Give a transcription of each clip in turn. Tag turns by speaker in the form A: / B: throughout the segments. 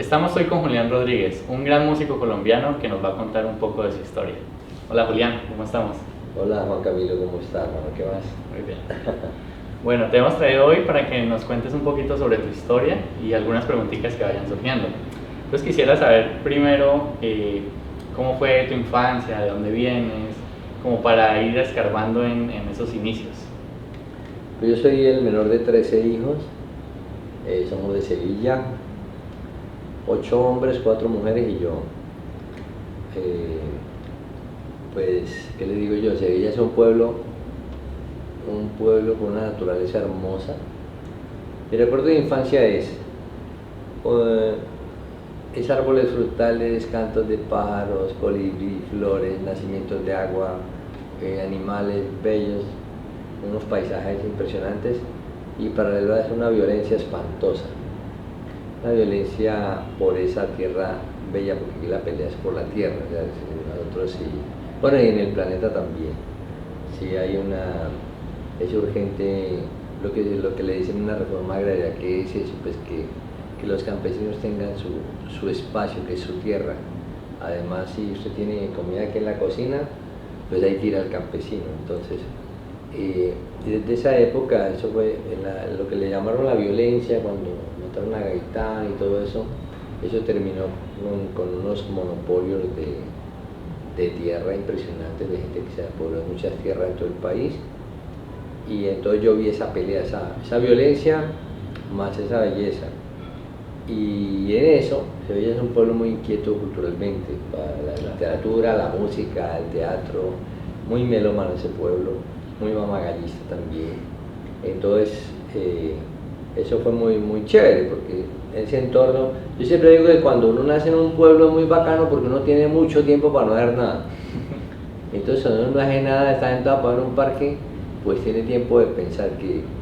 A: Estamos hoy con Julián Rodríguez, un gran músico colombiano que nos va a contar un poco de su historia. Hola Julián, ¿cómo estamos?
B: Hola Juan Camilo, ¿cómo estás, hermano? ¿Qué más?
A: Muy bien. Bueno, te hemos traído hoy para que nos cuentes un poquito sobre tu historia y algunas preguntitas que vayan surgiendo. Entonces quisiera saber primero cómo fue tu infancia, de dónde vienes, como para ir escarbando en esos inicios.
B: Yo soy el menor de 13 hijos, somos de Sevilla, 8 hombres, 4 mujeres y yo. Pues, ¿qué le digo yo? Sevilla es un pueblo con una naturaleza hermosa. Mi recuerdo de infancia es árboles frutales, cantos de pájaros, colibrí, flores, nacimientos de agua, animales bellos, unos paisajes impresionantes y paralelo a eso una violencia espantosa, una violencia por esa tierra bella, porque aquí la pelea es por la tierra, o sea, nosotros sí, bueno, y en el planeta también, sí hay es urgente lo que le dicen una reforma agraria, que es eso, pues que los campesinos tengan su espacio, que es su tierra. Además, si usted tiene comida aquí en la cocina, pues ahí tira al campesino. Entonces, desde esa época, eso fue lo que le llamaron la violencia, cuando mataron a Gaitán y todo eso terminó con unos monopolios de tierra impresionantes, de gente que se apoderó de muchas tierras en todo el país. Y entonces yo vi esa pelea, esa violencia más esa belleza. Y en eso, Sevilla es un pueblo muy inquieto culturalmente, para la literatura, la música, el teatro, muy melómano ese pueblo, muy mamagallista también. Entonces, eso fue muy chévere, porque ese entorno, yo siempre digo que cuando uno nace en un pueblo es muy bacano porque uno tiene mucho tiempo para no hacer nada. Entonces, cuando uno no hace nada, está sentado en un parque, pues tiene tiempo de pensar,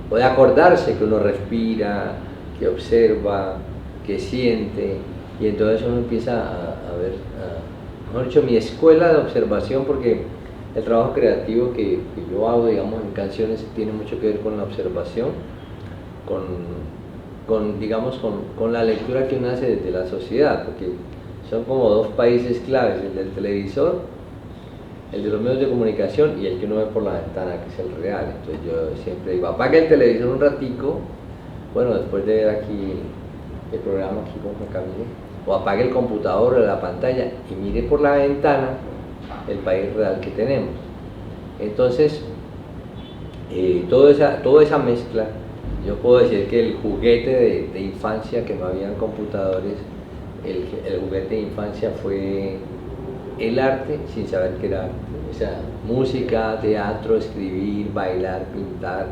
B: o de acordarse que uno respira, que observa, que siente, y entonces uno empieza a ver, mejor dicho, mi escuela de observación, porque el trabajo creativo que yo hago, digamos, en canciones tiene mucho que ver con la observación, digamos, con la lectura que uno hace desde la sociedad, porque son como dos países claves, el del televisor, el de los medios de comunicación y el que uno ve por la ventana, que es el real. Entonces yo siempre digo, apaga el televisor un ratico, bueno, después de ver aquí el programa aquí con Juan Camilo, o apague el computador o la pantalla y mire por la ventana el país real que tenemos. Entonces, toda esa mezcla, yo puedo decir que el juguete de infancia, que no habían computadores, el juguete de infancia fue el arte sin saber qué era arte. O sea, música, teatro, escribir, bailar, pintar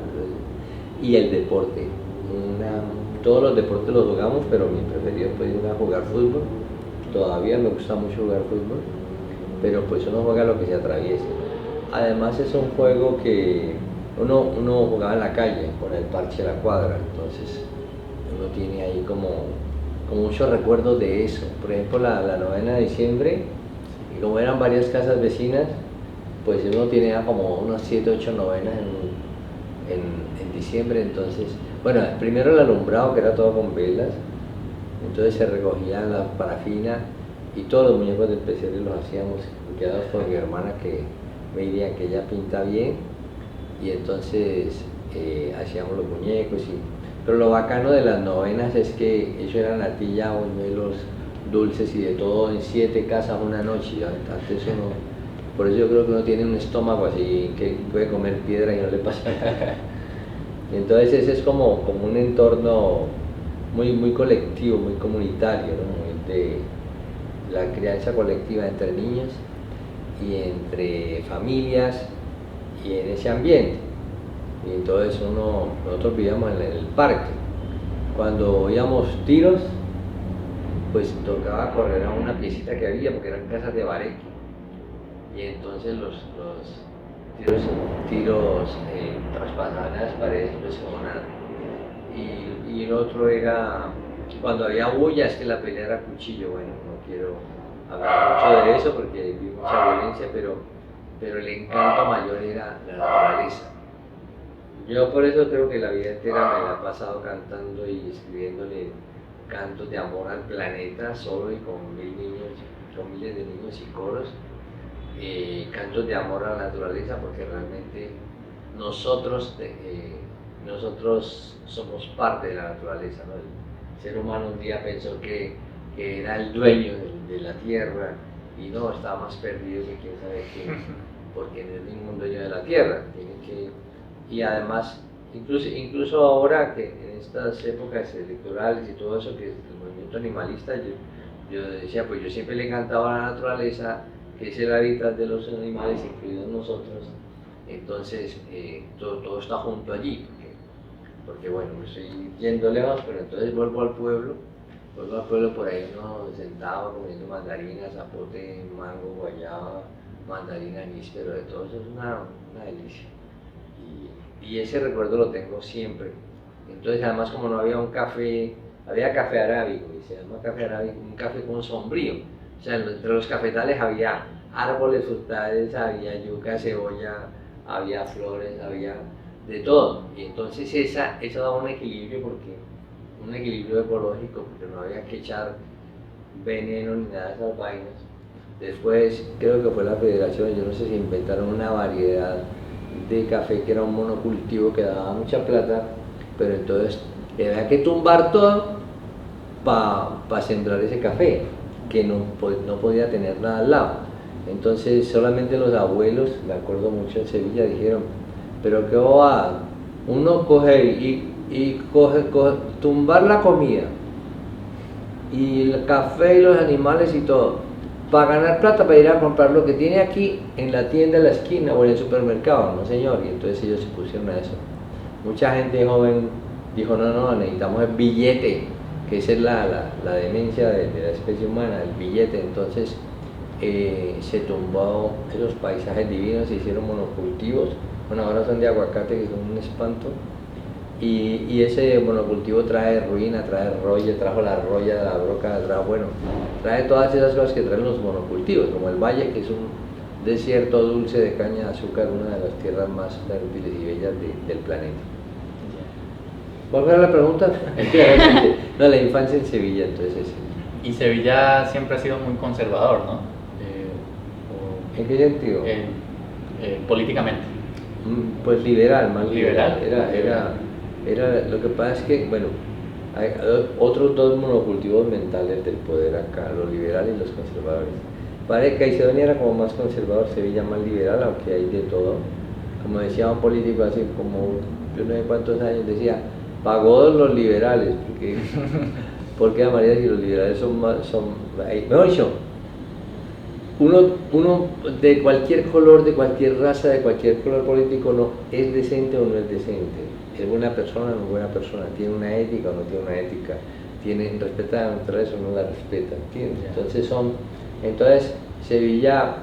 B: y el deporte. Todos los deportes los jugamos, pero mi preferido fue ir a jugar fútbol. Todavía me gusta mucho jugar fútbol, pero pues uno juega lo que se atraviese. Además es un juego que uno jugaba en la calle con el parche de la cuadra, entonces uno tiene ahí como muchos recuerdos de eso. Por ejemplo, la novena de diciembre, y como eran varias casas vecinas, pues uno tenía como unos 7, 8 novenas en diciembre. Entonces, bueno, primero el alumbrado, que era todo con velas, entonces se recogía la parafina y todos los muñecos del pesebre los hacíamos guiados por mi hermana, que me diría que ella pinta bien, y entonces hacíamos los muñecos. Pero lo bacano de las novenas es que eso era natilla, buñuelos, dulces y de todo en 7 casas una noche. Antes por eso yo creo que uno tiene un estómago así que puede comer piedra y no le pasa nada. Entonces ese es como un entorno muy colectivo, muy comunitario, ¿no? Muy de la crianza colectiva entre niños y entre familias y en ese ambiente. Y entonces nosotros vivíamos en el parque. Cuando oíamos tiros, pues tocaba correr a una piecita que había, porque eran casas de bareque. Y entonces los tiros traspasaban las paredes impresionantes. Y el otro era cuando había bulla, es que la pelea era cuchillo. Bueno, no quiero hablar mucho de eso porque vi mucha violencia, pero el encanto mayor era la naturaleza. Yo por eso creo que la vida entera me la he pasado cantando y escribiéndole cantos de amor al planeta solo y con niños, con miles de niños y coros, cantos de amor a la naturaleza, porque realmente nosotros somos parte de la naturaleza, ¿no? El ser humano un día pensó que era el dueño de la tierra y no, estaba más perdido que quién sabe qué, porque no es ningún dueño de la tierra. Y además, incluso ahora que en estas épocas electorales y todo eso, que es el movimiento animalista, yo decía, pues yo siempre le he cantado a la naturaleza, que es el hábitat de los animales, incluidos nosotros. Entonces, todo está junto allí, porque bueno, me estoy yendo lejos, pero entonces vuelvo al pueblo por ahí uno sentado comiendo mandarinas, zapote, mango, guayaba, mandarina, anís, pero de todo eso es una delicia. Y ese recuerdo lo tengo siempre. Entonces, además, como no había un café, había café arábigo, y se llama café arábigo, un café con sombrío. O sea, entre los cafetales había árboles frutales, había yuca, cebolla, había flores, había de todo. Y entonces eso daba un equilibrio, un equilibrio ecológico, porque no había que echar veneno ni nada de esas vainas. Después creo que fue la federación, yo no sé si inventaron una variedad de café que era un monocultivo que daba mucha plata, pero entonces había que tumbar todo para sembrar ese café, que no podía tener nada al lado. Entonces solamente los abuelos, me acuerdo mucho en Sevilla, dijeron, pero qué bobada, uno coge y tumbar la comida y el café y los animales y todo, para ganar plata, para ir a comprar lo que tiene aquí en la tienda de la esquina o en el supermercado, no señor. Y entonces ellos se pusieron a eso. Mucha gente joven dijo, no, necesitamos el billete, que esa es la demencia de la especie humana, el billete. Entonces se tumbó esos paisajes divinos, se hicieron monocultivos, bueno, ahora son de aguacate, que son un espanto. Y ese monocultivo trae ruina, trae roya, trajo la roya de la broca, trae todas esas cosas que traen los monocultivos, como el valle, que es un desierto dulce de caña de azúcar, una de las tierras más fértiles y bellas del planeta. ¿Cuál era la pregunta? No, la infancia en Sevilla, entonces.
A: Y Sevilla siempre ha sido muy conservador, ¿no?
B: ¿En qué sentido?
A: Políticamente.
B: Pues liberal, más
A: liberal.
B: Lo que pasa es que, bueno, hay otros dos monocultivos mentales del poder acá, los liberales y los conservadores. Parece que Caicedonia era como más conservador, Sevilla más liberal, aunque hay de todo. Como decía un político así, como yo no sé cuántos años, decía, pagó los liberales, porque a María, si los liberales mejor dicho, uno de cualquier color, de cualquier raza, de cualquier color político, no es decente o no es decente. Es buena persona o no es buena persona, tiene una ética o no tiene una ética, respeta la naturaleza o no la respeta, ¿entiendes? Entonces Sevilla,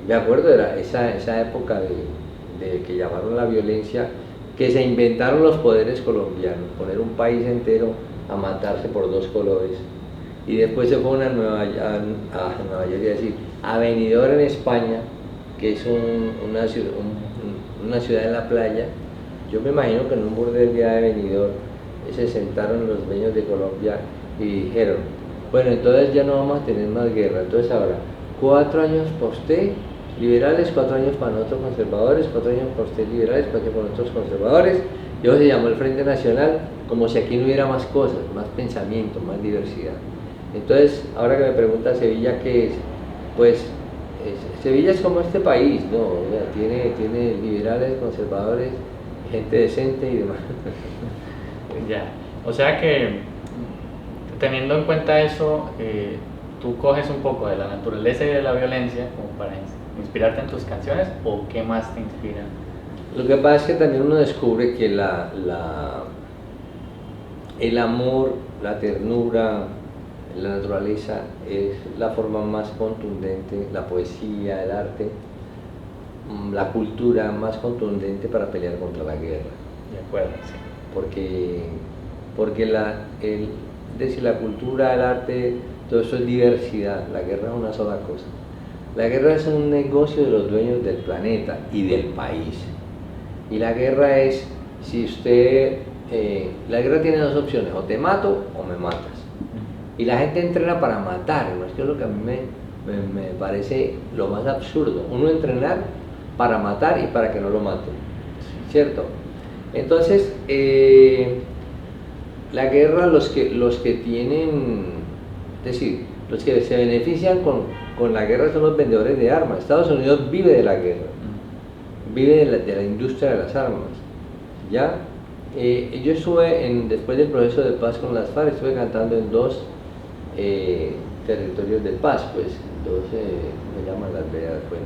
B: me acuerdo de esa época de que llamaron la violencia, que se inventaron los poderes colombianos, poner un país entero a matarse por dos colores. Y después se fue a Nueva York, y decir, a Benidorm en España, que es una ciudad en la playa. Yo me imagino que en un burdel día de Benidorm se sentaron los dueños de Colombia y dijeron, bueno, entonces ya no vamos a tener más guerra, entonces ahora 4 años para usted liberales, 4 años para nosotros conservadores, 4 años para usted liberales, 4 años para nosotros conservadores. Y luego se llamó el Frente Nacional, como si aquí no hubiera más cosas, más pensamiento, más diversidad. Entonces, ahora que me pregunta Sevilla qué es, pues Sevilla es como este país, ¿no? O sea, tiene liberales, conservadores, gente decente y demás.
A: Ya, o sea que teniendo en cuenta eso, tú coges un poco de la naturaleza y de la violencia como para inspirarte en tus canciones, ¿o qué más te inspira?
B: Lo que pasa es que también uno descubre que el amor, la ternura, la naturaleza es la forma más contundente, la poesía, el arte, la cultura más contundente para pelear contra la guerra.
A: De acuerdo, sí.
B: Porque la cultura, el arte, todo eso es diversidad. La guerra es una sola cosa. La guerra es un negocio de los dueños del planeta y del país. Y la guerra es, la guerra tiene dos opciones, o te mato o me matas. Y la gente entrena para matar, ¿no? Es que es lo que a mí me parece lo más absurdo. Uno entrenar para matar y para que no lo maten, ¿cierto? Entonces, la guerra, los que tienen, es decir, los que se benefician con la guerra son los vendedores de armas. Estados Unidos vive de la guerra, vive de la industria de las armas, ¿ya? Yo estuve, después del proceso de paz con las FARC, estuve cantando en dos territorios de paz, pues, dos, me llaman las veredas, bueno,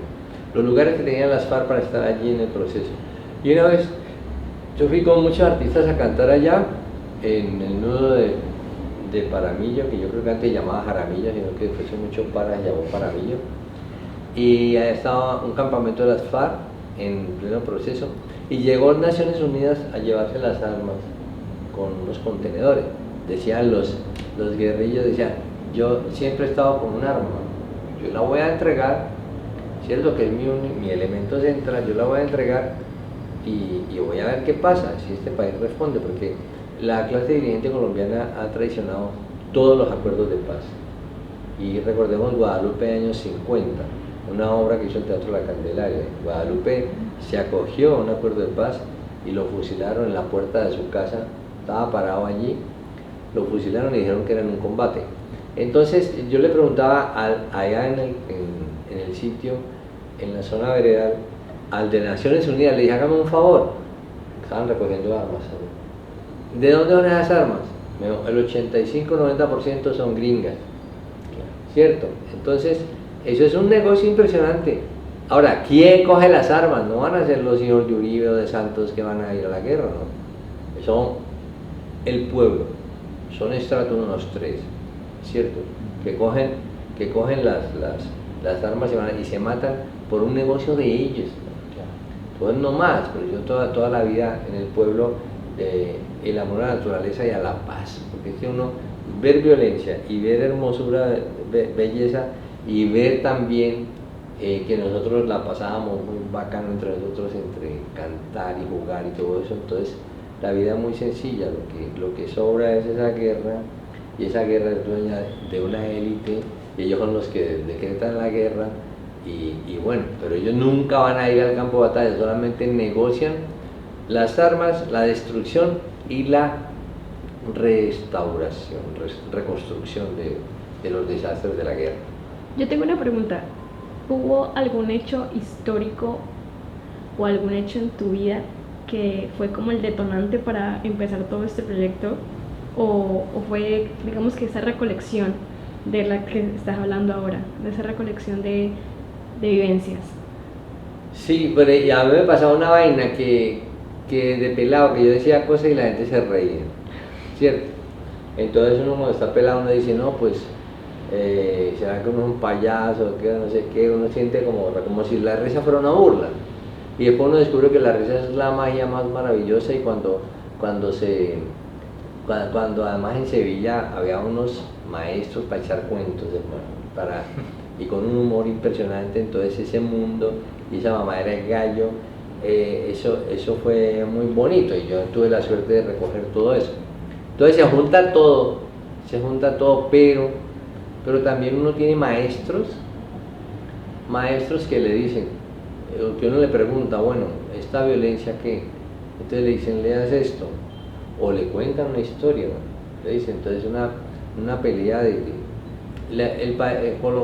B: los lugares que tenían las FARC para estar allí en el proceso. Y una vez, yo fui con muchos artistas a cantar allá, en el nudo de Paramillo, que yo creo que antes llamaba Jaramillo, sino que después mucho para llamó Paramillo, y ahí estaba un campamento de las FARC en pleno proceso, y llegó Naciones Unidas a llevarse las armas con unos contenedores. Decían los guerrillos, decían, yo siempre he estado con un arma, yo la voy a entregar, cierto que es mi elemento central, yo la voy a entregar y voy a ver qué pasa, si este país responde, porque la clase dirigente colombiana ha traicionado todos los acuerdos de paz. Y recordemos Guadalupe años 50, una obra que hizo el Teatro La Candelaria. Guadalupe se acogió a un acuerdo de paz y lo fusilaron en la puerta de su casa, estaba parado allí, lo fusilaron y dijeron que era en un combate. Entonces yo le preguntaba allá en el sitio, en la zona veredal, al de Naciones Unidas, le dije, hágame un favor, estaban recogiendo armas. ¿De dónde van esas armas? El 85-90% son gringas, ¿cierto? Entonces, eso es un negocio impresionante. Ahora, ¿quién coge las armas? No van a ser los hijos de Uribe o de Santos que van a ir a la guerra, ¿no? Son el pueblo, son estratos unos tres, ¿cierto? Que cogen las armas y se matan por un negocio de ellos, ¿no? Pues no más, pero yo toda la vida en el pueblo, el amor a la naturaleza y a la paz, porque es que uno ver violencia y ver hermosura, belleza, y ver también que nosotros la pasábamos muy bacano entre nosotros, entre cantar y jugar y todo eso. Entonces la vida es muy sencilla, lo que sobra es esa guerra, y esa guerra es dueña de una élite, y ellos son los que decretan la guerra, y bueno, pero ellos nunca van a ir al campo de batalla, solamente negocian las armas, la destrucción y la restauración, reconstrucción de los desastres de la guerra.
C: Yo tengo una pregunta. ¿Hubo algún hecho histórico o algún hecho en tu vida que fue como el detonante para empezar todo este proyecto? ¿O fue, digamos, que esa recolección de la que estás hablando ahora, de esa recolección de vivencias?
B: Sí, pero a mí me pasaba una vaina que de pelado, que yo decía cosas y la gente se reía, ¿cierto? Entonces uno cuando está pelado uno dice, no, pues, será que uno es un payaso, que no sé qué, uno siente como si la risa fuera una burla. Y después uno descubre que la risa es la magia más maravillosa, y cuando además en Sevilla había unos maestros para echar cuentos, hermano, y con un humor impresionante, entonces ese mundo y esa mamadera de gallo, eso fue muy bonito, y yo tuve la suerte de recoger todo eso. Entonces se junta todo, pero también uno tiene maestros que le dicen, que uno le pregunta, bueno, ¿esta violencia qué? Entonces le dicen, leas esto, o le cuentan una historia, ¿no? Le dicen, entonces una pelea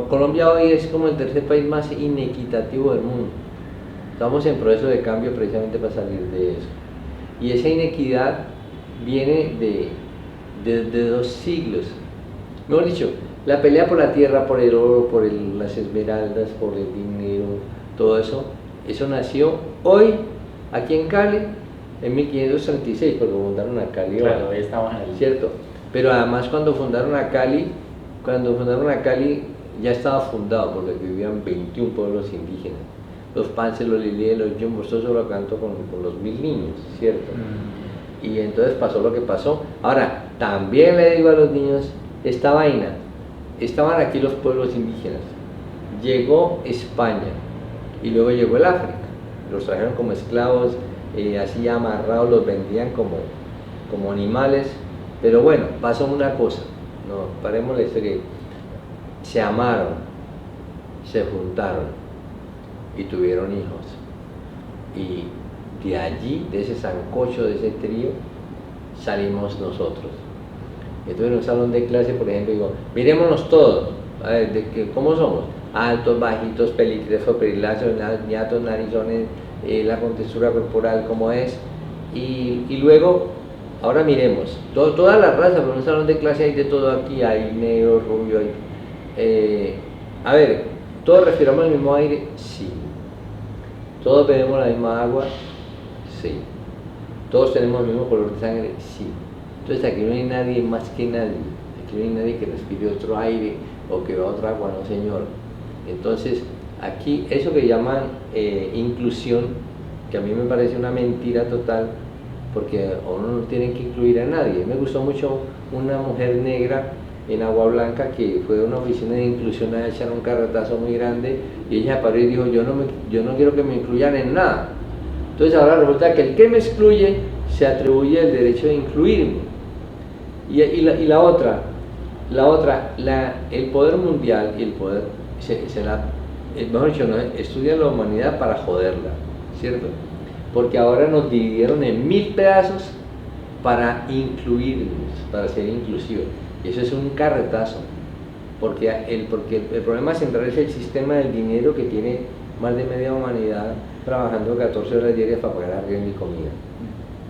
B: Colombia hoy es como el tercer país más inequitativo del mundo. Estamos en proceso de cambio precisamente para salir de eso. Y esa inequidad viene de 2 siglos. Mejor dicho, la pelea por la tierra, por el oro, por las esmeraldas, por el dinero, todo eso nació hoy, aquí en Cali, en 1536, porque fundaron a Cali.
A: Claro, hoy estamos en el...
B: ¿Cierto? Pero además cuando fundaron a Cali ya estaba fundado, porque vivían 21 pueblos indígenas. Los Pances, los Lilíes, los Yumbos, todo eso lo canto con los 1000 niños, ¿cierto? Y entonces pasó lo que pasó. Ahora, también le digo a los niños, esta vaina, estaban aquí los pueblos indígenas, llegó España, y luego llegó el África, los trajeron como esclavos, así amarrados, los vendían como animales, pero bueno, pasó una cosa, no, paremos la historia. Se amaron, se juntaron y tuvieron hijos. Y de allí, de ese sancocho, de ese trío, salimos nosotros. Entonces en un salón de clase, por ejemplo, digo, mirémonos todos, a ver, ¿cómo somos? Altos, bajitos, peligrefos, perilazos, ñatos, narizones, la contextura corporal, cómo es. Y luego, ahora miremos, toda la raza, pero en un salón de clase hay de todo aquí, hay negro, rubio, hay... a ver, ¿todos respiramos el mismo aire? Sí. ¿Todos bebemos la misma agua? Sí. ¿Todos tenemos el mismo color de sangre? Sí. Entonces aquí no hay nadie más que nadie, aquí no hay nadie que respire otro aire o que beba otra agua, no señor. Entonces aquí eso que llaman inclusión, que a mí me parece una mentira total, porque uno no tiene que incluir a nadie. Me gustó mucho una mujer negra en Agua Blanca que fue a una oficina de inclusión a echar un carretazo muy grande y ella paró y dijo, yo no quiero que me incluyan en nada. Entonces ahora resulta que el que me excluye se atribuye el derecho de incluirme. Y la otra, el poder mundial y el poder, mejor dicho, ¿no? Estudian la humanidad para joderla, ¿cierto? Porque ahora nos dividieron en 1000 pedazos para incluirnos, para ser inclusivos. Y eso es un carretazo, porque el problema central es el sistema del dinero que tiene más de media humanidad trabajando 14 horas diarias para pagar arriendo y comida.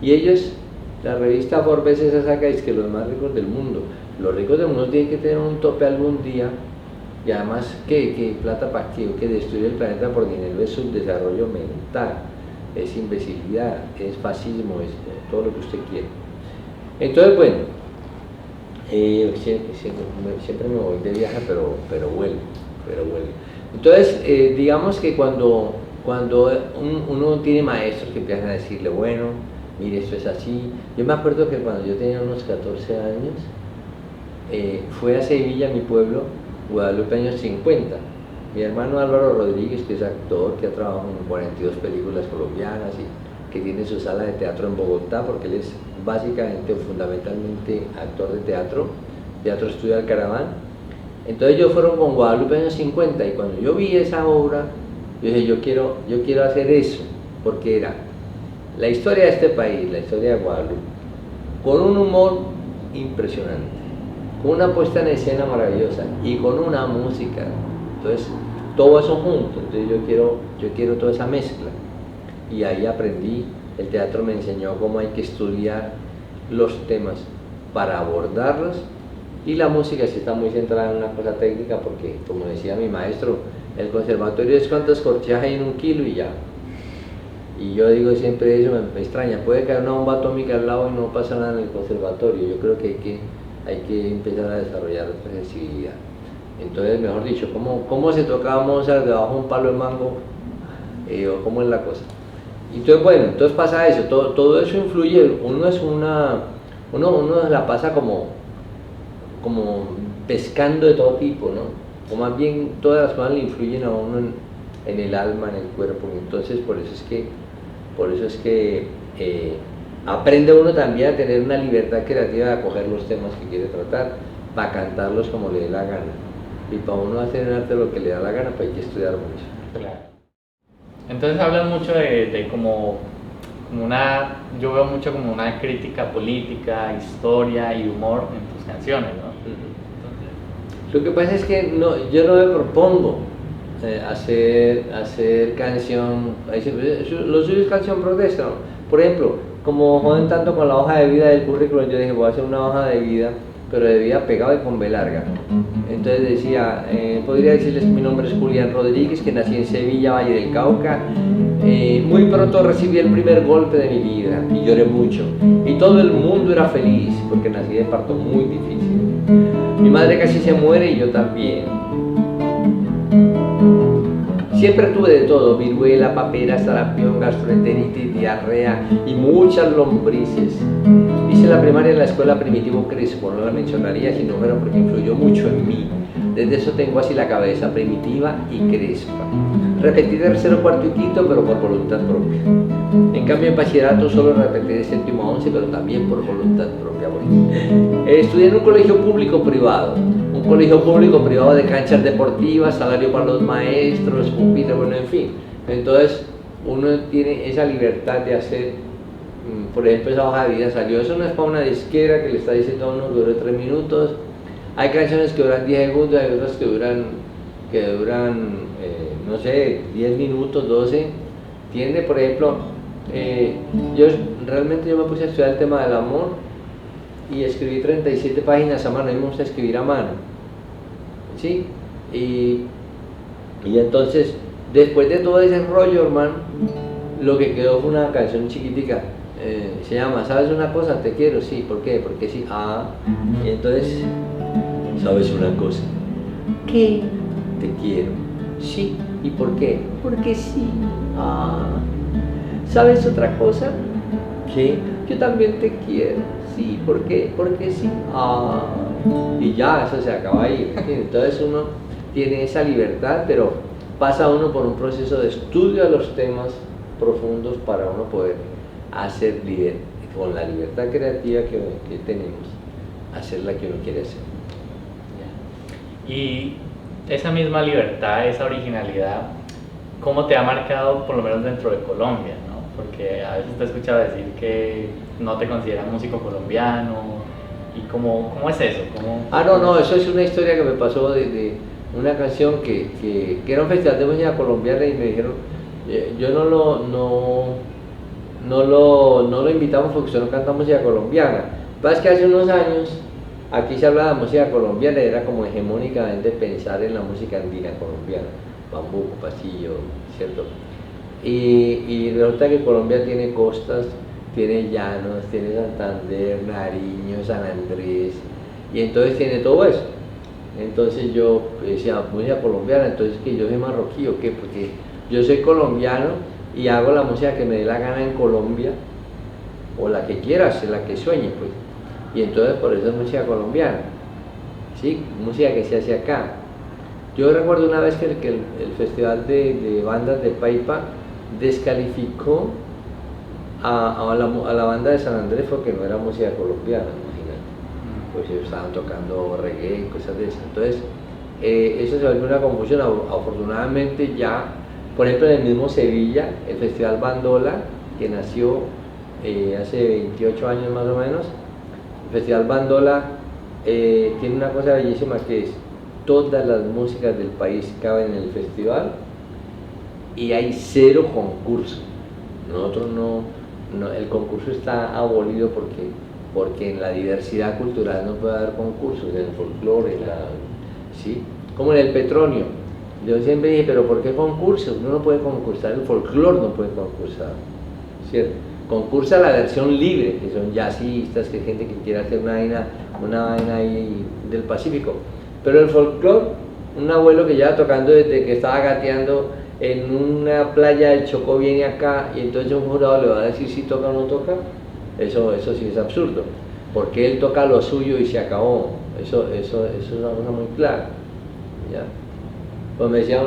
B: Y ellos, la revista Forbes esa saca es que los más ricos del mundo, los ricos del mundo tienen que tener un tope algún día, y además que plata para que destruir el planeta por dinero es subdesarrollo mental, es imbecilidad, es fascismo, es todo lo que usted quiere. Entonces, bueno, siempre me voy de viaje, pero vuelvo. Entonces, digamos que cuando uno tiene maestros que empiezan a decirle, bueno, mire, esto es así. Yo me acuerdo que cuando yo tenía unos 14 años, fue a Sevilla, mi pueblo, Guadalupe, años 50. Mi hermano Álvaro Rodríguez, que es actor, que ha trabajado en 42 películas colombianas y que tiene su sala de teatro en Bogotá, porque él es básicamente o fundamentalmente actor de teatro Estudio Alcaraván. Entonces ellos fueron con Guadalupe años 50 y cuando yo vi esa obra, yo dije, yo quiero hacer eso, porque era la historia de este país, la historia de Guadalupe, con un humor impresionante, con una puesta en escena maravillosa y con una música. Entonces, todo eso junto, entonces yo quiero toda esa mezcla. Y ahí aprendí, el teatro me enseñó cómo hay que estudiar los temas para abordarlos, y la música sí está muy centrada en una cosa técnica, porque como decía mi maestro, el conservatorio es cuántas corcheas hay en 1 kilo y ya. Y yo digo siempre eso, me extraña, puede caer una bomba atómica al lado y no pasa nada en el conservatorio. Yo creo que hay que empezar a desarrollar otra sensibilidad. Entonces, mejor dicho, ¿cómo se tocaba Mozart debajo de un palo de mango? ¿O cómo es la cosa? Entonces, bueno, entonces pasa eso, todo eso influye, uno la pasa como pescando de todo tipo, ¿no? O más bien todas las cosas le influyen a uno en el alma, en el cuerpo, y entonces por eso es que aprende uno también a tener una libertad creativa de acoger los temas que quiere tratar, para cantarlos como le dé la gana. Y para uno hacer en arte lo que le da la gana, pues hay que estudiar mucho.
A: Claro. Entonces hablas mucho de como una, yo veo mucho como una crítica política, historia y humor en tus canciones, ¿no?
B: Lo que pasa es que yo no me propongo hacer canción, lo suyo es canción protesta, ¿no? Por ejemplo, como joden tanto con la hoja de vida del currículum, yo dije, voy a hacer una hoja de vida, pero de vida pegado y con B larga. Entonces decía, podría decirles que mi nombre es Julián Rodríguez, que nací en Sevilla, Valle del Cauca. Muy pronto recibí el primer golpe de mi vida y lloré mucho. Y todo el mundo era feliz porque nací de parto muy difícil. Mi madre casi se muere y yo también. Siempre tuve de todo, viruela, papera, sarampión, gastroenteritis, diarrea y muchas lombrices. Hice la primaria en la escuela Primitivo Crespo, no la mencionaría si no fuera porque influyó mucho en mí. Desde eso tengo así la cabeza primitiva y crespa. Repetí tercero, cuarto y quinto, pero por voluntad propia. En cambio, en bachillerato solo repetí de séptimo a 11, pero también por voluntad propia. Estudié en un colegio público-privado. Un colegio público-privado de canchas deportivas, salario para los maestros, pupitre, bueno, en fin. Entonces, uno tiene esa libertad de hacer, por ejemplo, esa hoja de vida salió. Eso no es para una disquera que le está diciendo a uno que dure 3 minutos. Hay canciones que duran 10 segundos, hay otras que duran no sé, 10 minutos, 12. ¿Entiende? Por ejemplo, yo me puse a estudiar el tema del amor y escribí 37 páginas a mano. A mí me gusta escribir a mano, ¿sí? Y entonces, después de todo ese rollo, hermano, lo que quedó fue una canción chiquitica. Se llama ¿Sabes una cosa? Te quiero, sí. ¿Por qué? Porque sí. Y entonces, ¿sabes una cosa? ¿Qué? Te quiero. Sí. ¿Y por qué? Porque sí. ¿Sabes otra cosa? ¿Qué? Yo también te quiero. Sí. ¿Por qué? Porque sí. Y ya, eso se acaba ahí. Entonces uno tiene esa libertad, pero pasa uno por un proceso de estudio de los temas profundos para uno poder hacer con la libertad creativa que tenemos, hacer la que uno quiere hacer.
A: Y esa misma libertad, esa originalidad, ¿cómo te ha marcado por lo menos dentro de Colombia, ¿no? Porque a veces te he escuchado decir que no te consideran músico colombiano, y ¿cómo es eso?
B: No, eso es una historia que me pasó de una canción que era un festival de música colombiana y me dijeron, yo no lo invitamos porque usted no canta música colombiana. Pasa que hace unos años aquí se hablaba de música colombiana y era como hegemónicamente pensar en la música andina colombiana, bambuco, pasillo, ¿cierto? Y resulta que Colombia tiene costas, tiene llanos, tiene Santander, Nariño, San Andrés, y entonces tiene todo eso. Entonces yo decía, música colombiana, entonces que yo soy marroquí o qué, porque yo soy colombiano y hago la música que me dé la gana en Colombia, o la que quieras, la que sueñe, pues. Y entonces por eso es música colombiana, ¿sí? Música que se hace acá. Yo recuerdo una vez que el festival de bandas de Paipa descalificó a la banda de San Andrés porque no era música colombiana, imagínate. Pues ellos estaban tocando reggae y cosas de esas. Entonces, eso se volvió una confusión. Afortunadamente ya, por ejemplo, en el mismo Sevilla, el Festival Bandola, que nació hace 28 años más o menos, el Festival Bandola tiene una cosa bellísima que es todas las músicas del país caben en el festival y hay 0 concurso. Nosotros el concurso está abolido porque en la diversidad cultural no puede haber concursos, en el folclore, ¿sí? Como en el Petronio. Yo siempre dije, pero ¿por qué concursos? Uno no puede concursar, el folclore no puede concursar, ¿cierto? Concursa la versión libre, que son jazzistas, que hay gente que quiere hacer una vaina ahí del Pacífico. Pero el folclore, un abuelo que lleva tocando desde que estaba gateando en una playa del Chocó viene acá y entonces un jurado le va a decir si toca o no toca. Eso sí es absurdo, porque él toca lo suyo y se acabó. Eso es una cosa muy clara, ¿ya? Pues me decía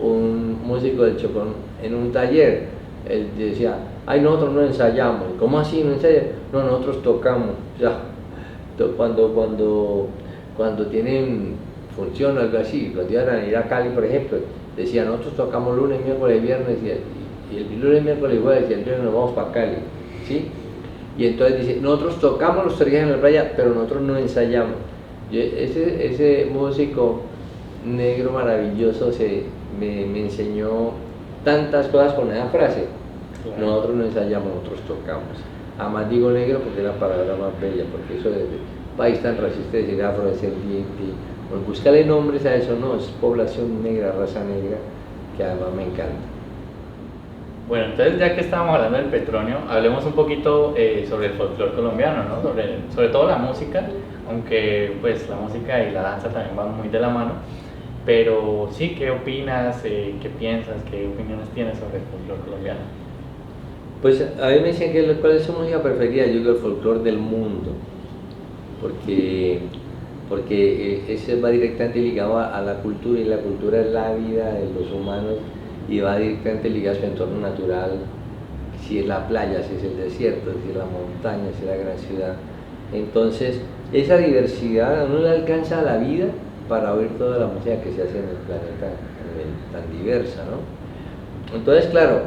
B: un músico del Chocó en un taller, él decía, ay, nosotros no ensayamos. ¿Cómo así no ensayamos? No, nosotros tocamos. Ya, cuando tienen función o algo así, cuando iban a ir a Cali, por ejemplo, decían, nosotros tocamos lunes, miércoles, viernes, y el lunes, miércoles, jueves, y el viernes nos vamos para Cali, ¿sí? Y entonces dice, nosotros tocamos los 3 días en la playa, pero nosotros no ensayamos. Ese músico negro maravilloso me enseñó tantas cosas con esa frase. Claro. Nosotros no ensayamos, nosotros tocamos. Además digo negro porque es la palabra más bella, porque eso de país tan racista, decir afrodescendiente, pues búscale nombres a eso, no, es población negra, raza negra, que además me encanta.
A: Bueno, entonces ya que estábamos hablando del Petronio, hablemos un poquito sobre el folclore colombiano, ¿no? Sobre todo la música, aunque pues la música y la danza también van muy de la mano, pero sí, ¿qué opinas? ¿Qué piensas? ¿Qué opiniones tienes sobre el folclore colombiano?
B: Pues a mí me decían que cuál es su música preferida. Yo digo el folclore del mundo, porque porque ese va directamente ligado a la cultura, y la cultura es la vida de los humanos y va directamente ligado a su entorno natural, si es la playa, si es el desierto, si es la montaña, si es la gran ciudad. Entonces, esa diversidad a uno le alcanza la vida para oír toda la música que se hace en el planeta tan diversa, ¿no? Entonces, claro,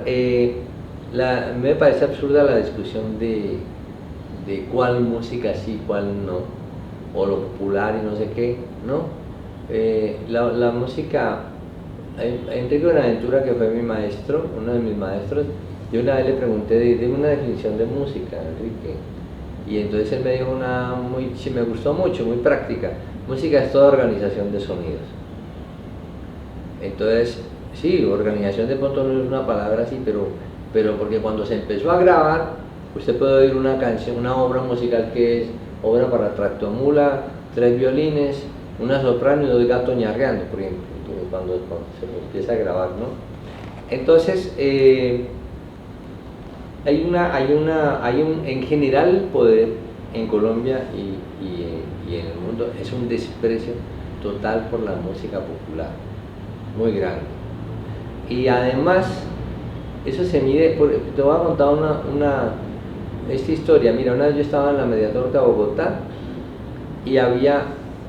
B: me parece absurda la discusión de cuál música sí, cuál no, o lo popular y no sé qué, ¿no? La música, Enrique Buenaventura, que fue mi maestro, uno de mis maestros, yo una vez le pregunté, dime una definición de música, Enrique, y entonces él me dijo sí, me gustó mucho, muy práctica: música es toda organización de sonidos. Entonces, sí, organización de pronto no es una palabra así, pero porque cuando se empezó a grabar, usted puede oír una canción, una obra musical que es obra para tractomula, 3 violines, una soprano y 2 gatos ñarreando, por ejemplo, cuando se empieza a grabar, ¿no? Entonces, en general el poder en Colombia y en el mundo es un desprecio total por la música popular, muy grande. Y además, eso se mide te voy a contar esta historia. Mira, una vez yo estaba en la Mediatorta de Bogotá y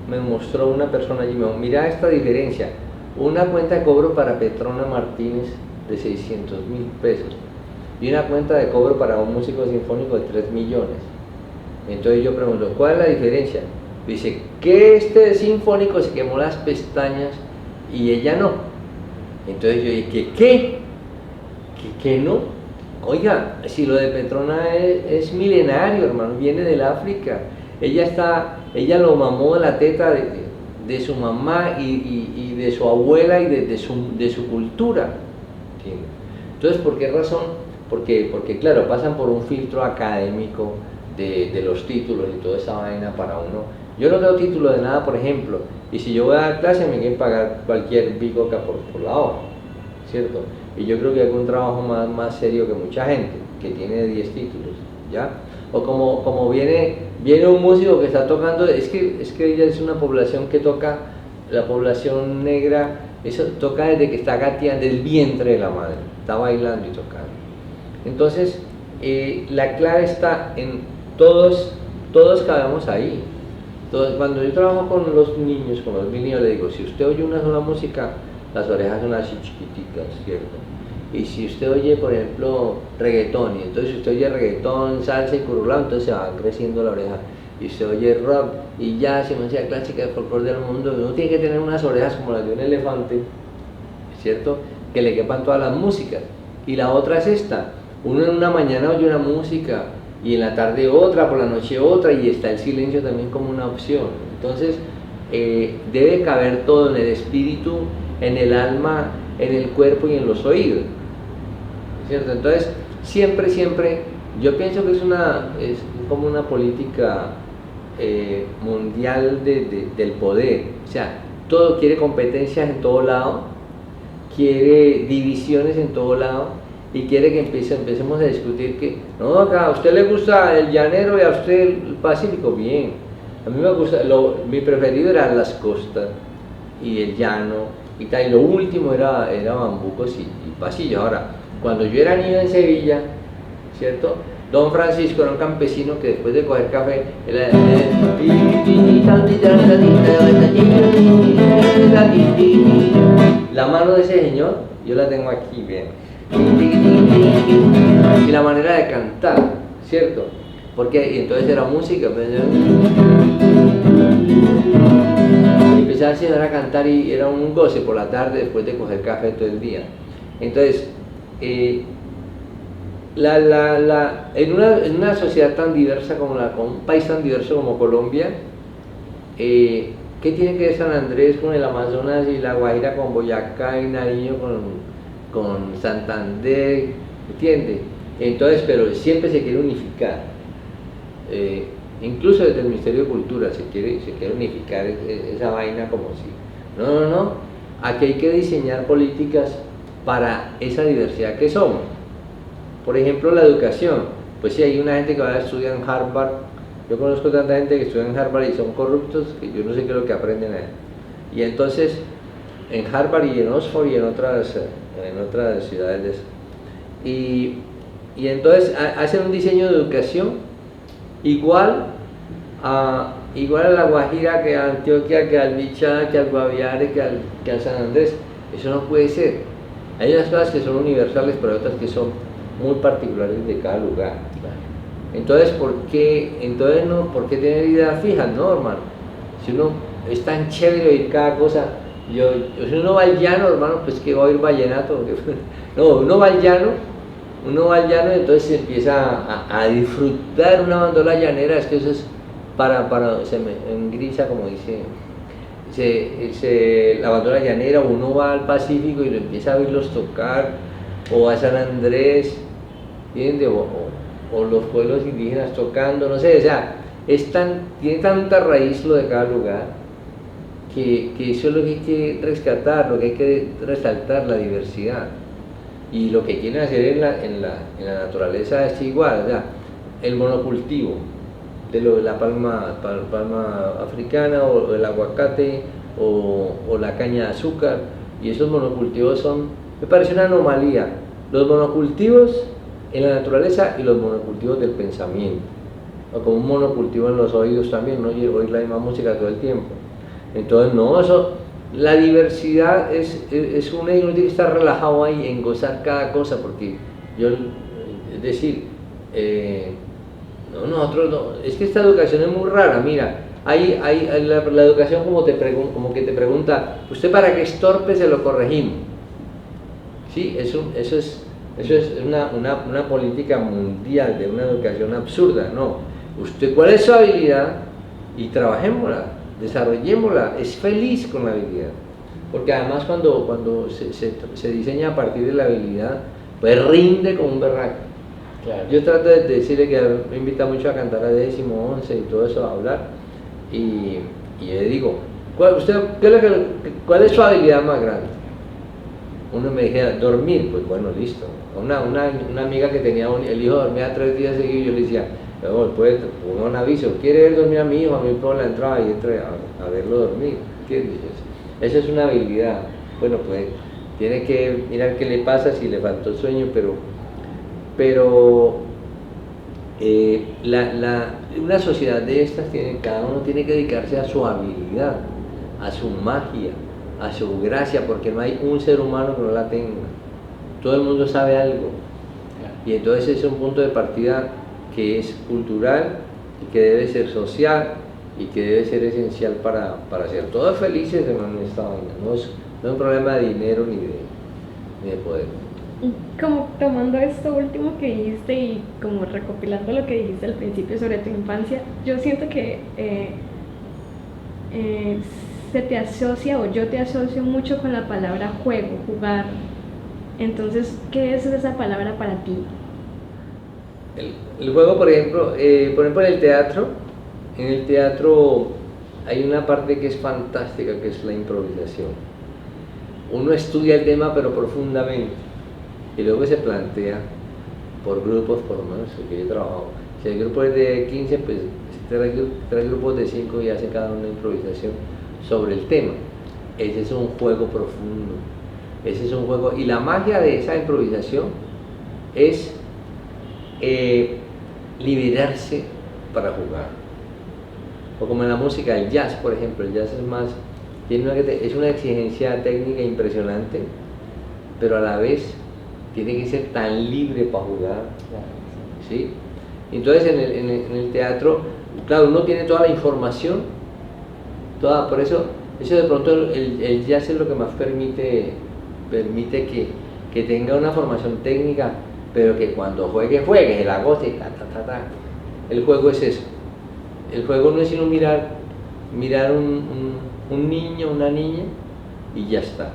B: me mostró una persona allí, me dijo: mira esta diferencia, una cuenta de cobro para Petrona Martínez de 600.000 pesos y una cuenta de cobro para un músico sinfónico de 3 millones. Entonces yo pregunto: ¿cuál es la diferencia? Dice que este sinfónico se quemó las pestañas y ella no. Entonces yo dije: ¿qué no? Oiga, si lo de Petrona es milenario, hermano, viene del África. Ella lo mamó de la teta de su mamá y de su abuela y de su cultura. Entonces, ¿por qué razón? Porque claro, pasan por un filtro académico de los títulos y toda esa vaina para uno. Yo no tengo título de nada, por ejemplo, y si yo voy a dar clase me quieren pagar cualquier bicoca por la hora, ¿cierto? Y yo creo que hay un trabajo más serio que mucha gente que tiene 10 títulos, ¿ya? O como viene un músico que está tocando, es que ella es una población que toca, la población negra, eso toca desde que está gateando, del vientre de la madre, está bailando y tocando. Entonces, la clave está en todos cabemos ahí. Entonces, cuando yo trabajo con los niños, le digo: si usted oye una sola música, las orejas son así chiquiticas, ¿cierto? Y si usted oye, por ejemplo, reggaetón, y entonces si usted oye reggaetón, salsa y curulao, entonces se va creciendo la oreja. Y usted oye rock y jazz y música clásica de folclore del mundo, uno tiene que tener unas orejas como las de un elefante, ¿cierto? Que le quepan todas las músicas. Y la otra es esta: uno en una mañana oye una música y en la tarde otra, por la noche otra, y está el silencio también como una opción. Entonces, debe caber todo en el espíritu, en el alma, en el cuerpo y en los oídos, ¿cierto? Entonces, siempre, yo pienso que es como una política mundial del poder. O sea, todo quiere competencias en todo lado, quiere divisiones en todo lado, y quiere que empecemos a discutir que, no, acá a usted le gusta el llanero y a usted el Pacífico. Bien, a mí me gusta, mi preferido eran las costas y el llano y tal, y lo último era bambucos y pasillos. Ahora, cuando yo era niño en Sevilla, ¿cierto? Don Francisco era un campesino que después de coger café, la mano de ese señor, yo la tengo aquí, bien. Y la manera de cantar, ¿cierto? Porque entonces era música, y empezaba a cantar y era un goce por la tarde después de coger café todo el día. Entonces, en una sociedad tan diversa con un país tan diverso como Colombia, ¿qué tiene que ver San Andrés con el Amazonas y La Guajira con Boyacá y Nariño con Santander? ¿Entiende? Entonces, pero siempre se quiere unificar, incluso desde el Ministerio de Cultura se quiere unificar esa vaina como si, no, aquí hay que diseñar políticas para esa diversidad que somos. Por ejemplo, la educación, pues si hay una gente que va a estudiar en Harvard Yo conozco tanta gente que estudia en Harvard y son corruptos que yo no sé qué es lo que aprenden ahí. Y entonces, en Harvard y en Oxford y en otras ciudades de esas. Y entonces hacen un diseño de educación igual a La Guajira, que a Antioquia, que al Bichá, que al Guaviare, que al San Andrés. Eso no puede ser. Hay unas cosas que son universales, pero hay otras que son muy particulares de cada lugar. Entonces, ¿por qué tener ideas fijas? No, hermano. Si uno es tan chévere oír cada cosa, si uno va al llano, hermano, pues que va a oír vallenato. No, uno va al llano y entonces se empieza a disfrutar una bandola llanera. Es que eso es se me engrisa, como dice, la bandola llanera. Uno va al Pacífico y lo empieza a oírlos tocar, o a San Andrés, ¿entiendes? O los pueblos indígenas tocando, no sé, o sea, tiene tanta raíz lo de cada lugar, que eso es lo que hay que rescatar, lo que hay que resaltar, la diversidad. Y lo que quieren hacer en la naturaleza es igual, o sea, el monocultivo de la palma africana, o el aguacate, o la caña de azúcar, y esos monocultivos me parece una anomalía, los monocultivos en la naturaleza y los monocultivos del pensamiento, o como un monocultivo en los oídos también, no oír la misma música todo el tiempo. Entonces, no, la diversidad es uno tiene que estar relajado ahí en gozar cada cosa, porque es decir, nosotros no, es que esta educación es muy rara. Mira, la educación como que te pregunta, ¿usted para qué es torpe? Se lo corregimos. Sí, eso es una política mundial de una educación absurda. No, usted cuál es su habilidad y trabajémosla, desarrollémosla, es feliz con la habilidad, porque además cuando se diseña a partir de la habilidad, pues rinde como un berraco.
A: Claro.
B: Yo trato de decirle que me invita mucho a cantar a 10º, 11 y todo eso, a hablar, y le digo, ¿cuál es su habilidad más grande? Uno me dijera, dormir. Pues bueno, listo. Una amiga que tenía el hijo dormía 3 días seguidos, yo le decía, pues ponga un aviso, ¿quiere ver dormir a mi hijo? A mí por la entrada y entre a verlo dormir, ¿entiendes? Esa es una habilidad. Bueno, pues tiene que mirar qué le pasa, si le faltó sueño, pero una sociedad de estas, cada uno tiene que dedicarse a su habilidad, a su magia, a su gracia, porque no hay un ser humano que no la tenga. Todo el mundo sabe algo, y entonces es un punto de partida que es cultural y que debe ser social y que debe ser esencial para ser todos felices, hermano, en esta vaina. No es un problema de dinero ni de poder.
C: Y como tomando esto último que dijiste y como recopilando lo que dijiste al principio sobre tu infancia, yo siento que se te asocia, o yo te asocio mucho con la palabra juego, jugar. Entonces, ¿qué es esa palabra para ti?
B: El juego, por ejemplo, en el teatro hay una parte que es fantástica, que es la improvisación. Uno estudia el tema pero profundamente, y luego se plantea por grupos, por lo menos que yo he trabajado. Si el grupo es de 15, pues 3 grupos de 5 y hacen cada uno una improvisación sobre el tema. Ese es un juego profundo, ese es un juego, y la magia de esa improvisación es liberarse para jugar. O como en la música, el jazz, por ejemplo, el jazz es una exigencia técnica impresionante, pero a la vez tiene que ser tan libre para jugar, ¿sí? Entonces en el teatro, claro, uno tiene toda la información, por eso de pronto el jazz es lo que más permite que tenga una formación técnica, pero que cuando juegue, el agote, El juego es eso. El juego no es sino mirar un niño, una niña, y ya está.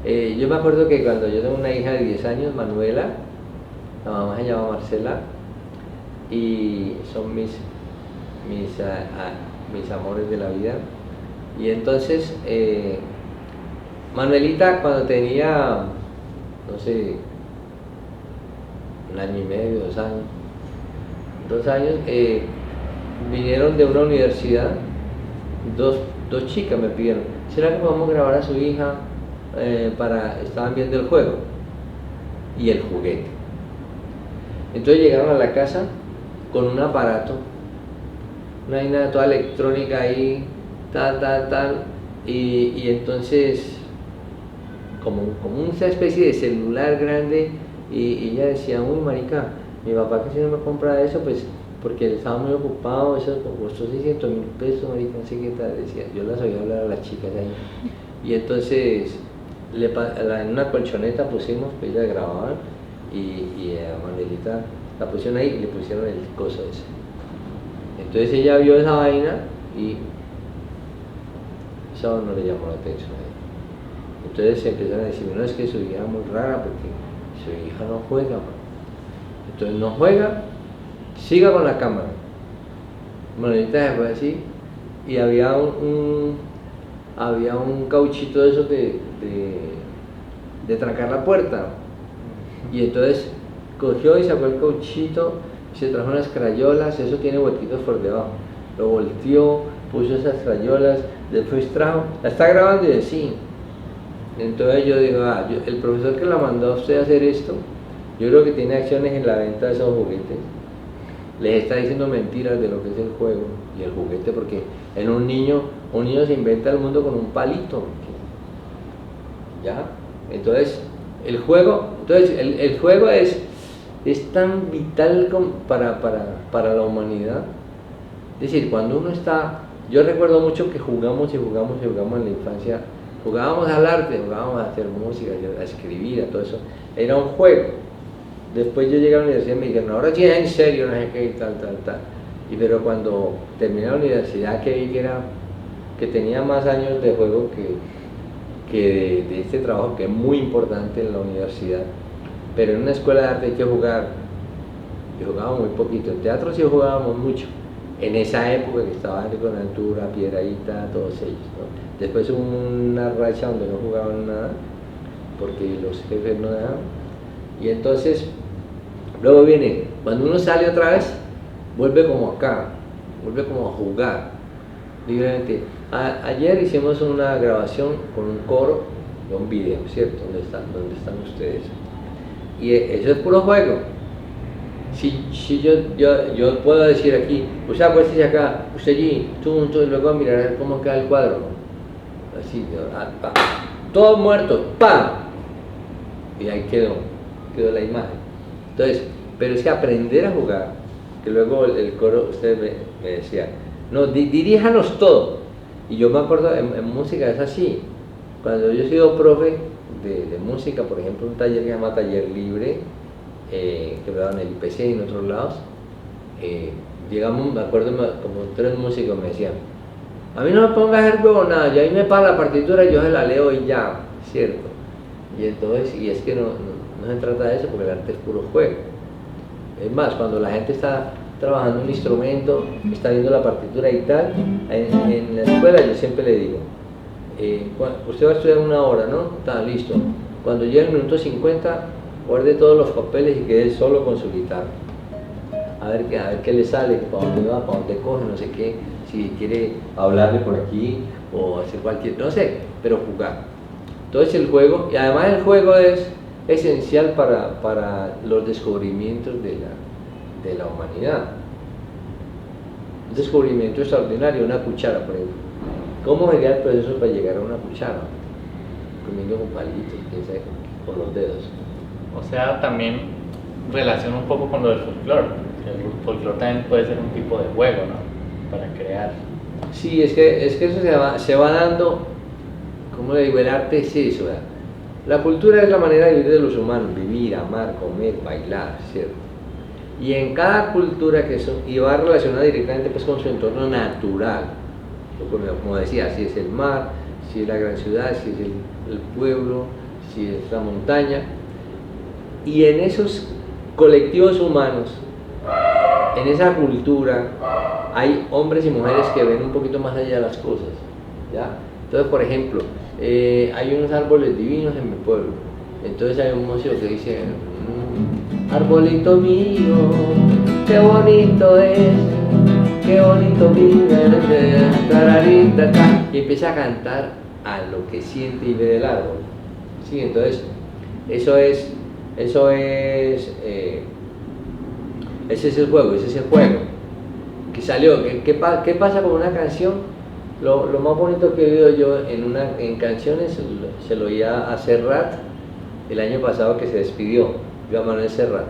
B: Yo me acuerdo que cuando yo tengo una hija de 10 años, Manuela, la mamá se llama Marcela, y son mis amores de la vida. Y entonces, Manuelita, cuando tenía, no sé, 1 año y medio, 2 años, vinieron de una universidad, dos chicas me pidieron, ¿será que podemos grabar a su hija estaban viendo el juego y el juguete? Entonces llegaron a la casa con un aparato, una vaina toda electrónica ahí, tal, y entonces como una especie de celular grande, y ella decía, uy marica, mi papá que si no me compra eso, pues porque él estaba muy ocupado, eso costó 600.000 pesos, marica, no sé qué tal, decía, yo las oía hablar a las chicas ahí, y entonces en una colchoneta pusimos, pues ellas grababan, y a Manuelita la pusieron ahí y le pusieron el coso ese. Entonces ella vio esa vaina y eso no le llamó la atención a ella. Entonces empezaron a decir, no, es que su hija es muy rara porque su hija no juega, man. Entonces no juega, siga con la cámara. Manuelita se fue así y había un cauchito de esos de trancar la puerta. Y entonces cogió y sacó el cauchito, se trajo unas crayolas, eso tiene huequitos por debajo. Lo volteó, puso esas crayolas, después trajo, la está grabando y dice, sí. Entonces yo digo, el profesor que la mandó a usted a hacer esto, yo creo que tiene acciones en la venta de esos juguetes. Les está diciendo mentiras de lo que es el juego y el juguete, porque en un niño se inventa el mundo con un palito. ¿Ya? Entonces, el juego es tan vital para la humanidad. Es decir, cuando uno está... Yo recuerdo mucho que jugamos en la infancia. Jugábamos al arte, jugábamos a hacer música, a escribir, a todo eso. Era un juego. Después yo llegué a la universidad y me dijeron, ahora sí es en serio, no sé qué, tal. Pero cuando terminé la universidad que vi que tenía más años de juego que de este trabajo, que es muy importante en la universidad. Pero en una escuela de arte hay que jugar. Yo jugaba muy poquito. En teatro sí jugábamos mucho. En esa época que estaba con Altura, Piedrahíta, todos ellos, ¿no? Después hubo una racha donde no jugaban nada, porque los jefes no dejaban. Y entonces, luego viene, cuando uno sale otra vez, vuelve como acá, vuelve como a jugar libremente. Ayer hicimos una grabación con un coro de un video, ¿cierto? ¿Dónde están ustedes? Y eso es puro juego. Si yo puedo decir aquí, usted acuérdese acá, usted allí, tú, y luego a mirar a ver cómo queda el cuadro, ¿no? Así, todos muertos, ¡pam! Y ahí quedó la imagen. Entonces, pero es que aprender a jugar, que luego el coro, usted me decía, no, diríjanos todo. Y yo me acuerdo, en música es así. Cuando yo he sido profe de música, por ejemplo, un taller que se llama Taller Libre, que me daban en el IPC y en otros lados, llegamos, me acuerdo, como 3 músicos me decían, a mí no me pongas a hacer nada, yo ahí me paga la partitura y yo se la leo y ya, ¿cierto? Y entonces, y es que no se trata de eso, porque el arte es puro juego. Es más, cuando la gente está trabajando un instrumento, está viendo la partitura y tal, en la escuela yo siempre le digo, usted va a estudiar 1 hora, ¿no? Está listo. Cuando llegue el minuto 50, guarde todos los papeles y quede solo con su guitarra. A ver qué le sale, para dónde va, para dónde coge, no sé qué, si quiere hablarle por aquí o hacer cualquier, no sé, pero jugar. Entonces el juego, y además el juego es esencial para los descubrimientos de la humanidad. Un descubrimiento extraordinario, una cuchara, por ejemplo. ¿Cómo sería el proceso para llegar a una cuchara? Comiendo con palitos, quién sabe, con los dedos.
A: O sea, también relaciona un poco con lo del folclore. El folclore también puede ser un tipo de juego, ¿no? Para crear.
B: Sí, es que eso se va dando, ¿cómo le digo? El arte es eso, ¿verdad? La cultura es la manera de vivir de los humanos, vivir, amar, comer, bailar, ¿cierto? Y en cada cultura y va relacionada directamente pues, con su entorno natural, como decía, si es el mar, si es la gran ciudad, si es el pueblo, si es la montaña. Y en esos colectivos humanos, en esa cultura, hay hombres y mujeres que ven un poquito más allá de las cosas, ¿ya? Entonces, por ejemplo, hay unos árboles divinos en mi pueblo. Entonces hay un músico que dice, arbolito mío, qué bonito es qué bonito vive, tararita, y empieza a cantar a lo que siente y ve del árbol. Sí, entonces ese es el juego, que salió. ¿Qué pasa con una canción? Lo más bonito que he oído yo en canciones se lo oía a Serrat el año pasado, que se despidió, Joan Manuel Serrat.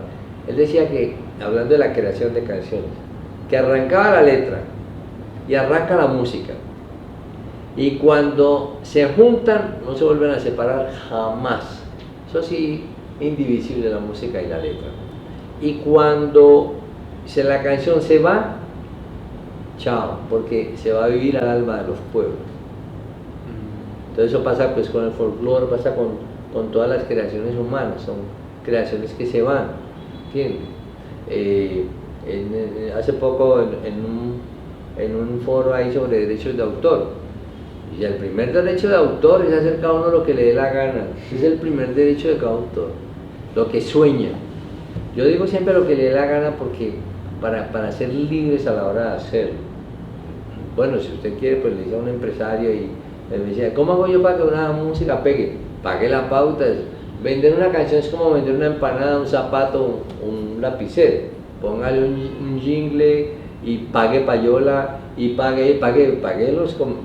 B: Él decía que, hablando de la creación de canciones, que arrancaba la letra y arranca la música, y cuando se juntan no se vuelven a separar jamás. Eso sí, indivisible, la música y la letra. Y cuando la canción se va, chao, porque se va a vivir al alma de los pueblos. Entonces eso pasa pues con el folclore, pasa con todas las creaciones humanas, son creaciones que se van, ¿entiendes? Hace poco en un foro ahí sobre derechos de autor, y el primer derecho de autor es hacer cada uno lo que le dé la gana. Es el primer derecho de cada autor, lo que sueña. Yo digo siempre lo que le dé la gana, porque para ser libres a la hora de hacerlo. Bueno, si usted quiere, pues le dice a un empresario y me dice, ¿cómo hago yo para que una música pegue? Pague la pauta. Vender una canción es como vender una empanada, un zapato, un lapicero. Póngale un jingle y pague payola y pague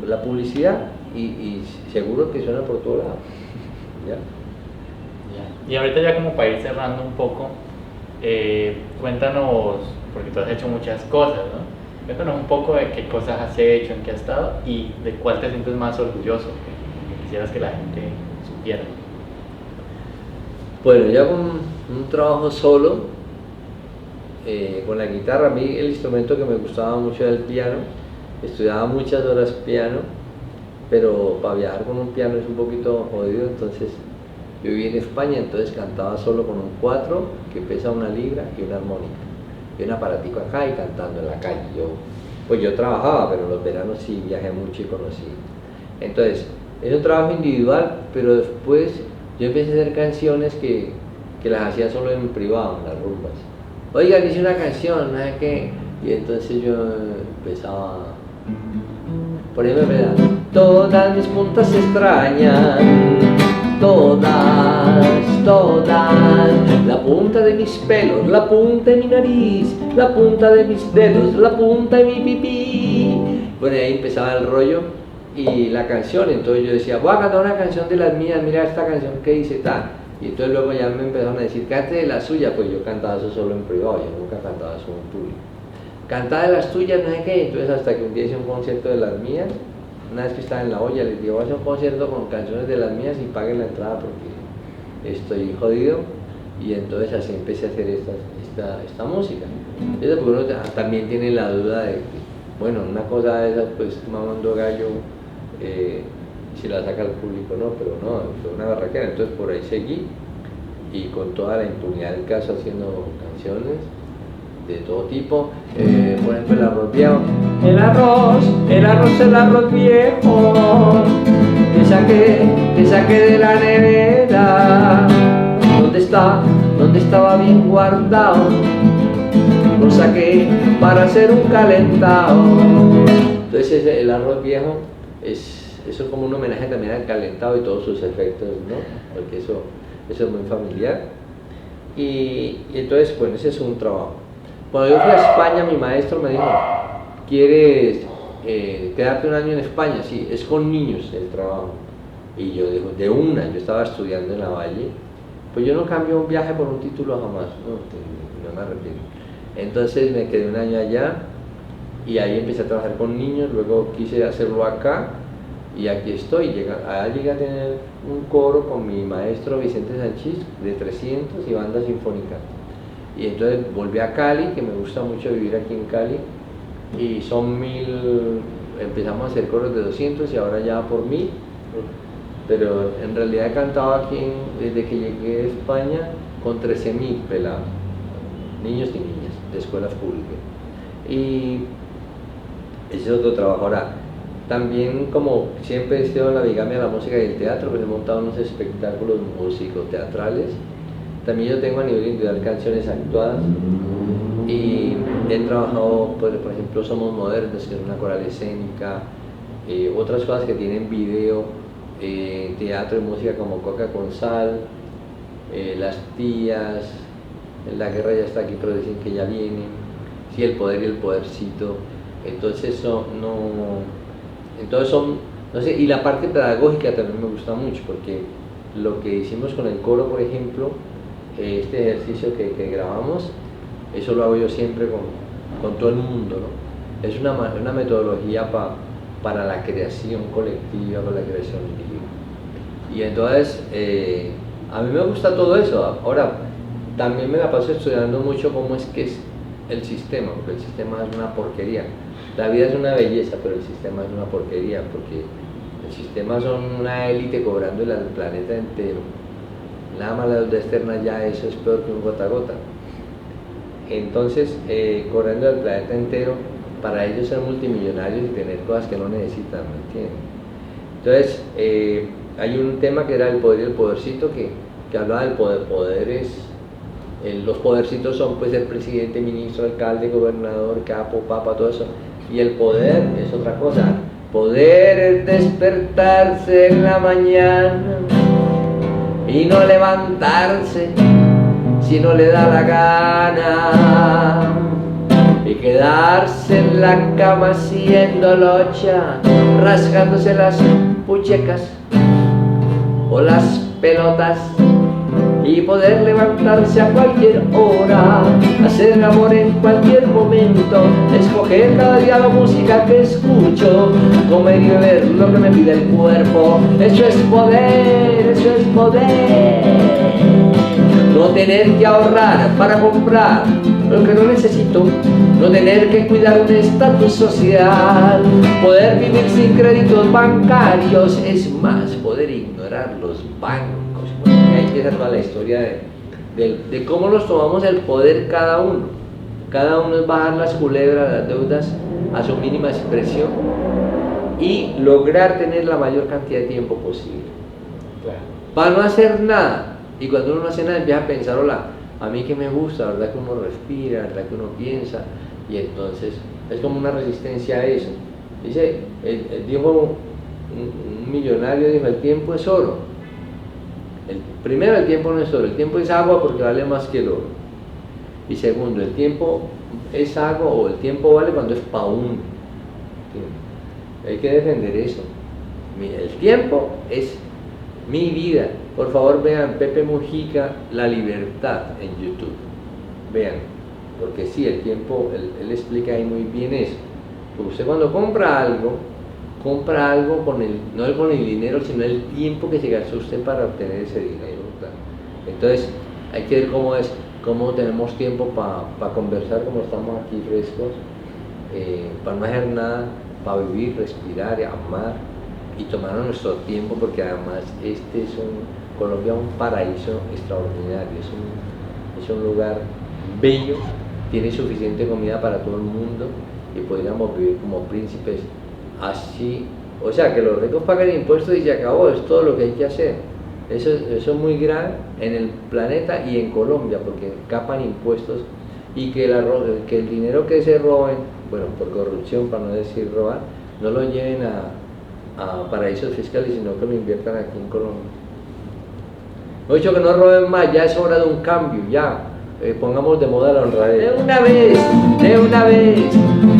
B: la publicidad y seguro que suena por todo lado. ¿Ya?
A: Y ahorita ya como para ir cerrando un poco, cuéntanos, porque tú has hecho muchas cosas, ¿no? Cuéntanos un poco de qué cosas has hecho, en qué has estado y de cuál te sientes más orgulloso, que quisieras que la gente supiera.
B: Bueno, yo hago un trabajo solo con la guitarra. A mí el instrumento que me gustaba mucho era el piano. Estudiaba muchas horas piano, pero para viajar con un piano es un poquito jodido. Entonces yo viví en España, entonces cantaba solo con un 4 que pesa 1 libra y una armónica y un aparatico acá, y cantando en la calle. Yo trabajaba, pero en los veranos sí viajé mucho y conocí. Entonces es un trabajo individual, pero después yo empecé a hacer canciones que las hacía solo en privado, en las rumbas. Oigan, hice una canción, ¿no sé qué? Y entonces yo empezaba, por ejemplo, todas mis puntas se extrañan, todas, la punta de mis pelos, la punta de mi nariz, la punta de mis dedos, la punta de mi pipí. Bueno, ahí empezaba el rollo y la canción. Entonces yo decía, voy a cantar una canción de las mías, mira esta canción que dice tal. Y entonces luego ya me empezaron a decir, cante de la suya. Pues yo cantaba eso solo en privado, yo nunca cantaba eso en público. Cantaba de las tuyas, no sé qué. Entonces hasta que un día hice un concierto de las mías, una vez que estaba en La Olla, les digo, voy a hacer un concierto con canciones de las mías y paguen la entrada porque estoy jodido. Y entonces así empecé a hacer esta música. Eso porque uno también tiene la duda de que, bueno, una cosa de esas, pues mamando gallo, si la saca al público, no, pero no, fue una barraquera. Entonces por ahí seguí, y con toda la impunidad del caso haciendo canciones de todo tipo. Por ejemplo, el arroz viejo, el arroz viejo, que saqué de la nevera. ¿Dónde estaba bien guardado? Lo saqué para hacer un calentado. Entonces el arroz viejo eso es como un homenaje también al calentado y todos sus efectos, ¿no? Porque eso es muy familiar. Y entonces, bueno, ese es un trabajo. Cuando yo fui a España, mi maestro me dijo, ¿quieres quedarte un año en España? Sí, es con niños el trabajo. Y yo digo, yo estaba estudiando en la Valle, pues yo no cambio un viaje por un título jamás, no me arrepiento. Entonces me quedé un año allá y ahí empecé a trabajar con niños. Luego quise hacerlo acá y aquí estoy. Allá llegué a tener un coro con mi maestro Vicente Sanchís de 300 y banda sinfónica. Y entonces volví a Cali, que me gusta mucho vivir aquí en Cali, y son 1000, empezamos a hacer coros de 200 y ahora ya por 1000. Pero en realidad he cantado aquí desde que llegué de España con 13.000 pelados, niños y niñas de escuelas públicas. Y ese es otro trabajo. Ahora, también, como siempre he estado en la bigamia de la música y el teatro, pues he montado unos espectáculos músico-teatrales. También yo tengo a nivel individual canciones actuadas, y He trabajado, pues, por ejemplo, Somos Modernos, que es una coral escénica, otras cosas que tienen video, teatro y música como Coca con Sal, Las Tías, La Guerra ya está aquí pero dicen que ya viene, sí, El Poder y el Podercito. Entonces son, no sé, y la parte pedagógica también me gusta mucho, porque lo que hicimos con el coro, por ejemplo, este ejercicio que grabamos, eso lo hago yo siempre con todo el mundo, ¿no? Es una metodología para la creación colectiva, para la creación individual. Y entonces, a mí me gusta todo eso. Ahora, también me la paso estudiando mucho cómo es que es el sistema, porque el sistema es una porquería. La vida es una belleza, pero el sistema es una porquería, porque el sistema son una élite cobrándole al planeta entero. Nada más la deuda externa, ya eso es peor que un gota a gota. Entonces, cobrando al planeta entero, para ellos ser multimillonarios y tener cosas que no necesitan, ¿me entienden? Entonces, hay un tema que era El Poder y el Podercito, que hablaba del poderes. Los podercitos son pues el presidente, ministro, alcalde, gobernador, capo, papa, todo eso. Y el poder es otra cosa. Poder es despertarse en la mañana y no levantarse si no le da la gana, y quedarse en la cama haciendo locha, rasgándose las puchecas o las pelotas, y poder levantarse a cualquier hora, hacer amor en cualquier momento, escoger cada día la música que escucho, comer y beber lo que me pide el cuerpo. Eso es poder, eso es poder. No tener que ahorrar para comprar lo que no necesito, no tener que cuidar un estatus social, poder vivir sin créditos bancarios, es más, poder ignorar los bancos. Bueno, y ahí empieza toda la historia de cómo nos tomamos el poder cada uno. Cada uno es bajar las culebras, las deudas a su mínima expresión y lograr tener la mayor cantidad de tiempo posible.
A: Claro.
B: Para no hacer nada. Y cuando uno no hace nada empieza a pensar, hola, a mí que me gusta, verdad que uno respira, verdad que uno piensa, y entonces es como una resistencia a eso. Dice, dijo un millonario, dijo, el tiempo es oro. Primero, el tiempo no es oro, el tiempo es agua porque vale más que el oro. Y segundo, el tiempo es agua, o el tiempo vale cuando es pa' uno. Hay que defender eso. El tiempo es mi vida. Por favor, vean Pepe Mujica, La Libertad en YouTube. Vean, porque sí, el tiempo, él explica ahí muy bien eso. Porque usted cuando compra algo con no con el dinero, sino el tiempo que se gastó usted para obtener ese dinero. ¿Verdad? Entonces, hay que ver cómo tenemos tiempo para conversar, como estamos aquí frescos, para no hacer nada, para vivir, respirar, amar y tomar nuestro tiempo, porque además este es Colombia un paraíso extraordinario, es un lugar bello, tiene suficiente comida para todo el mundo y podríamos vivir como príncipes así, o sea que los ricos pagan impuestos y se acabó, es todo lo que hay que hacer. Eso es muy grave en el planeta y en Colombia, porque capan impuestos y que el dinero que se roben, bueno, por corrupción, para no decir robar, no lo lleven a paraísos fiscales, sino que lo inviertan aquí en Colombia. No he dicho que no roben más, ya es hora de un cambio, ya. Pongamos de moda la honradez. De una vez,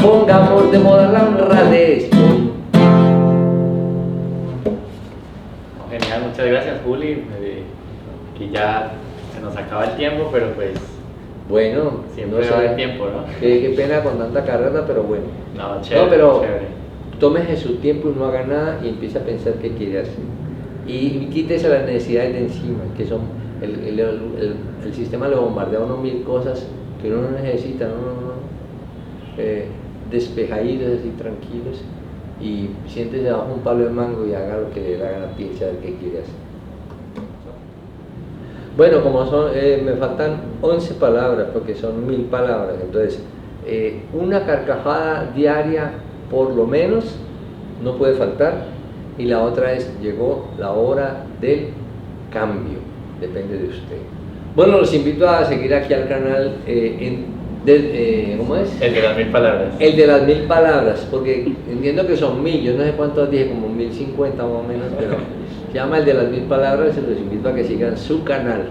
B: pongamos de moda la honradez.
A: Genial, muchas gracias, Juli. Que ya se nos acaba el tiempo, pero pues
B: bueno,
A: siempre
B: no sé,
A: va a haber tiempo, ¿no?
B: Qué pena con tanta carrera, pero bueno.
A: No, chévere,
B: no, pero
A: chévere.
B: Tómese su tiempo y no haga nada y empiece a pensar qué quiere hacer. Y quítese las necesidades de encima, que son el sistema le bombardea a uno mil cosas que uno no necesita, despejaditos así, tranquilos, y siéntese bajo un palo de mango y haga lo que le dé la gana, piense a ver qué quiere hacer. Bueno, como me faltan 11 palabras, porque son 1000 palabras, entonces una carcajada diaria por lo menos no puede faltar, y la otra es, llegó la hora del cambio, depende de usted. Bueno, los invito a seguir aquí al canal en ¿Cómo es?
A: El de las 1000 palabras.
B: El de las 1000 palabras, porque entiendo que son 1000, yo no sé cuántos dije, como 1050 más o menos, pero se llama el de las 1000 palabras, se los invito a que sigan su canal.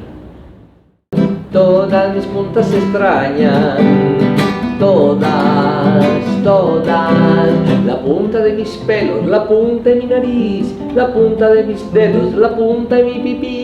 B: Todas mis puntas se extrañan, todas, la punta de mis pelos, la punta de mi nariz, la punta de mis dedos, la punta de mi pipí.